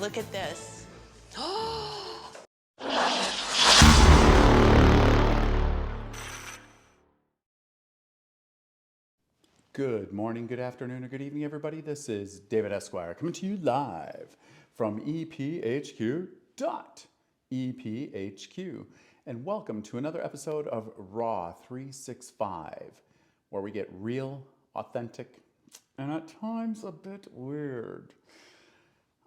look at this. Good morning, good afternoon, or good evening, everybody. This is David Esquire coming to you live from EPHQ.EPHQ. And welcome to another episode of Raw 365, where we get real, authentic, and at times a bit weird.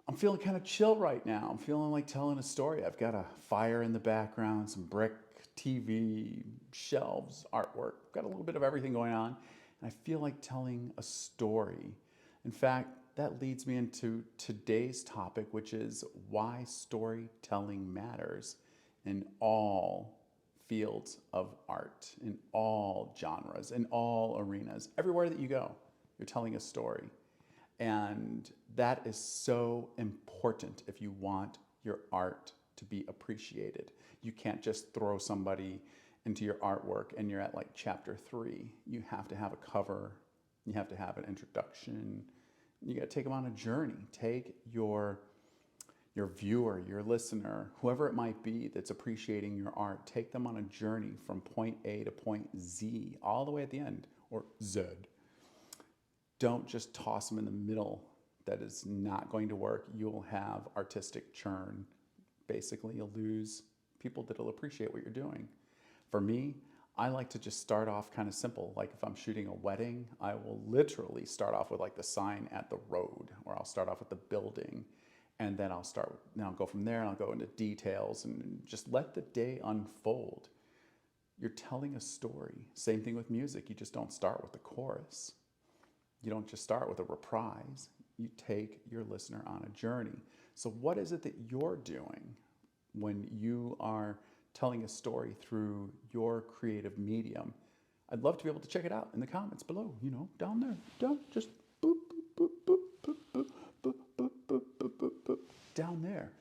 I'm feeling kind of chill right now. I'm feeling like telling a story. I've got a fire in the background, some brick, TV, shelves, artwork. Got a little bit of everything going on. And I feel like telling a story. In fact, that leads me into today's topic, which is why storytelling matters in all fields of art, in all genres, in all arenas. Everywhere that you go, you're telling a story. And that is so important if you want your art to be appreciated. You can't just throw somebody into your artwork and you're at like chapter 3. You have to have a cover, you have to have an introduction, you got to take them on a journey. Take your viewer, your listener, whoever it might be that's appreciating your art, take them on a journey from point A to point Z, all the way at the end, or Z. Don't just toss them in the middle. That is not going to work. You'll have artistic churn. Basically, you'll lose people that'll appreciate what you're doing. For me, I like to just start off kind of simple. Like if I'm shooting a wedding, I will literally start off with like the sign at the road, or I'll start off with the building, and then I'll go from there and I'll go into details and just let the day unfold. You're telling a story. Same thing with music. You just don't start with the chorus. You don't just start with a reprise. You take your listener on a journey. So what is it that you're doing when you are telling a story through your creative medium? I'd love to be able to check it out in the comments below, down there. Just boop, boop, boop, boop, boop, boop, boop, boop, boop, boop, boop, down there.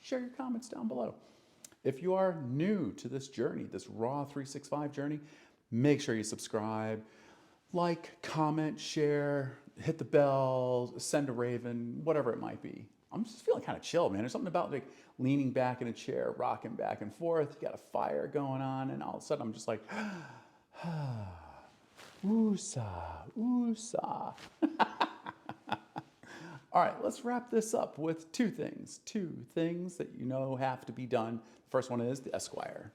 Share your comments down below. If you are new to this journey, this Raw 365 journey, make sure you subscribe, like, comment, share, hit the bell, send a raven, whatever it might be. I'm just feeling kind of chill, man. There's something about like leaning back in a chair, rocking back and forth. You got a fire going on, and all of a sudden I'm just like, woosah, woosah. All right, let's wrap this up with two things that have to be done. The first one is the Esquire.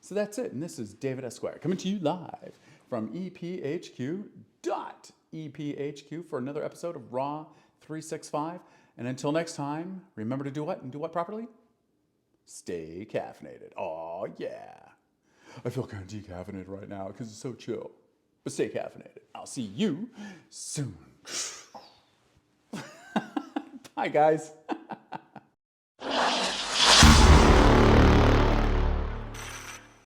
So that's it, and this is David Esquire coming to you live from EPHQ.EPHQ for another episode of Raw 365. And until next time, remember to do what and do what properly? Stay caffeinated. Oh, yeah. I feel kind of decaffeinated right now because it's so chill. But stay caffeinated. I'll see you soon. Bye, guys.